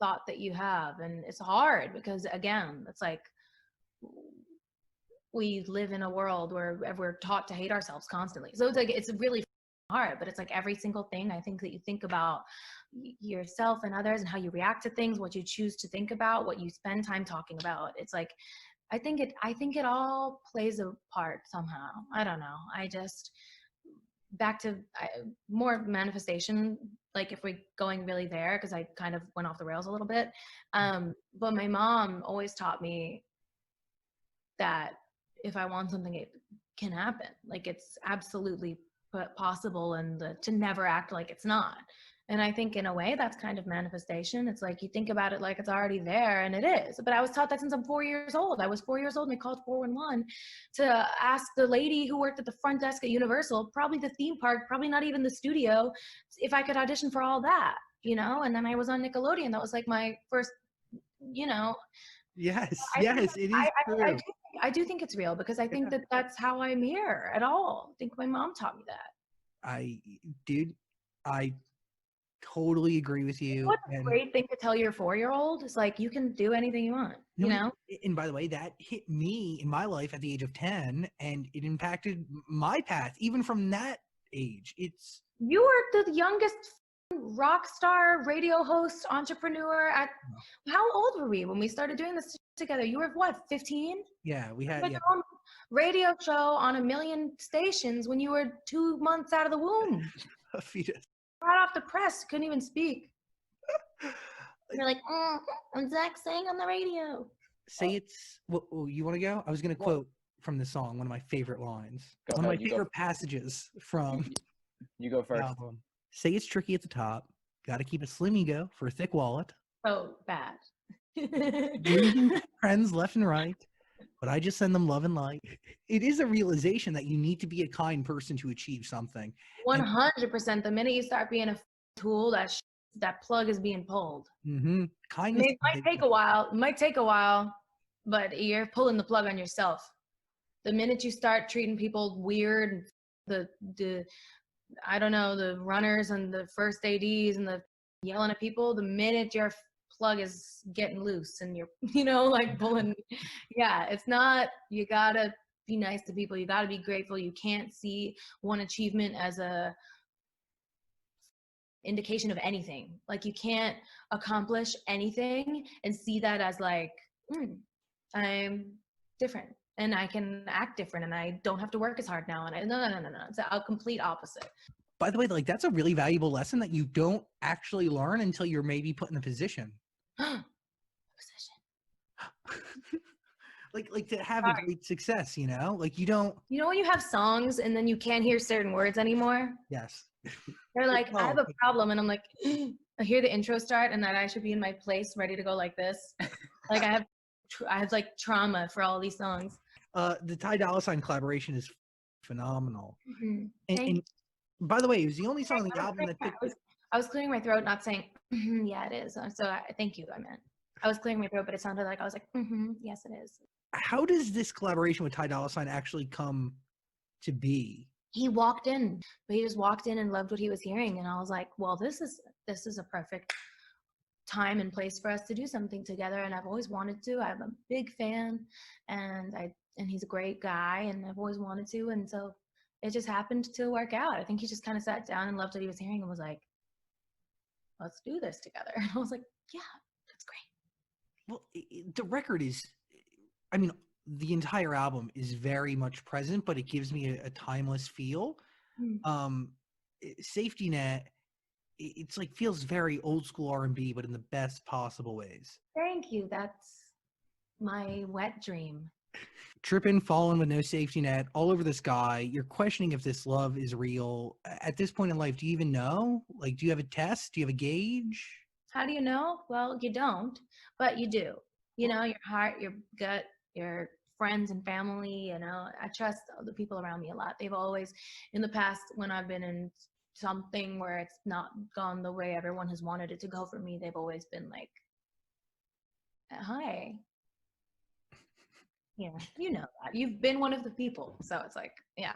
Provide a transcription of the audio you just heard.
thought that you have. And it's hard because, again, it's like we live in a world where we're taught to hate ourselves constantly. So it's like, it's really hard, but it's like every single thing I think that you think about yourself and others and how you react to things, what you choose to think about, what you spend time talking about. It's like, I think it all plays a part somehow. I don't know. I just, back to more manifestation, like if we're going really there, because I kind of went off the rails a little bit. But my mom always taught me that if I want something, it can happen. Like it's absolutely possible, and to never act like it's not. And I think in a way that's kind of manifestation. It's like you think about it like it's already there, and it is. But I was taught that since I'm 4 years old. I was 4 years old and I called 411 to ask the lady who worked at the front desk at Universal, probably the theme park, probably not even the studio, if I could audition for all that, you know? And then I was on Nickelodeon. That was like my first, you know. Yes, yes, it is true. I do think it's real, because I think that that's how I'm here at all. I think my mom taught me that. Dude, I totally agree with you. What's a great thing to tell your 4-year-old is like, you can do anything you want, you know? And by the way, that hit me in my life at the age of 10, and it impacted my path even from that age. You were the youngest rock star, radio host, entrepreneur at, how old were we when we started doing this together? You were what, 15? Yeah, we had your own radio show on 1 million stations when you were 2 months out of the womb. a fetus. Right off the press, couldn't even speak. You're like, I'm Zach saying on the radio. Say it's, well, you want to go? I was going to quote from the song, one of my favorite lines. One of my favorite passages from you go first. the album. Say it's tricky at the top. Got to keep a slim ego for a thick wallet. Oh, bad. Losing friends left and right, but I just send them love and light. It is a realization that you need to be a kind person to achieve something. 100%. The minute you start being a tool, that plug is being pulled. Kindness. It might take a while. It might take a while, but you're pulling the plug on yourself. The minute you start treating people weird, the I don't know, the runners and the first ADs and the yelling at people, the minute your plug is getting loose and you're, you know, like pulling, yeah, it's not, you gotta be nice to people. You gotta be grateful. You can't see one achievement as a indication of anything. Like you can't accomplish anything and see that as like, I'm different and I can act different and I don't have to work as hard now. And no. It's a complete opposite. By the way, like that's a really valuable lesson that you don't actually learn until you're maybe put in a position. like to have a great success, you know? Like you don't. You know when you have songs and then you can't hear certain words anymore? Yes. They're like, I have a problem, and I'm like, I hear the intro start and that I should be in my place ready to go like this. Like I have like trauma for all these songs. The Ty Dolla $ign collaboration is phenomenal. And by the way, it was the only song on the album that I was clearing my throat, not saying, yeah, it is. So thank you, I meant. I was clearing my throat, but it sounded like I was like, yes, it is. How does this collaboration with Ty Dolla $ign actually come to be? He walked in, but he just walked in and loved what he was hearing. And I was like, well, this is a perfect time and place for us to do something together. And I've always wanted to. I'm a big fan, and he's a great guy, and I've always wanted to. And so it just happened to work out. I think he just kind of sat down and loved what he was hearing and was like, let's do this together. And I was like, yeah, that's great. Well, the record is, I mean, the entire album is very much present, but it gives me a timeless feel. Safety Net, it's like feels very old school R&B, but in the best possible ways. Thank you. That's my wet dream. Tripping, falling with no safety net, all over the sky. You're questioning if this love is real. At this point in life, do you even know? Like, do you have a test? Do you have a gauge? How do you know? Well, you don't, but you do. You know, your heart, your gut, your friends and family, you know. I trust the people around me a lot. They've always, in the past, when I've been in something where it's not gone the way everyone has wanted it to go for me, they've always been like, hi. Yeah, you know that. You've been one of the people. So it's like, yeah.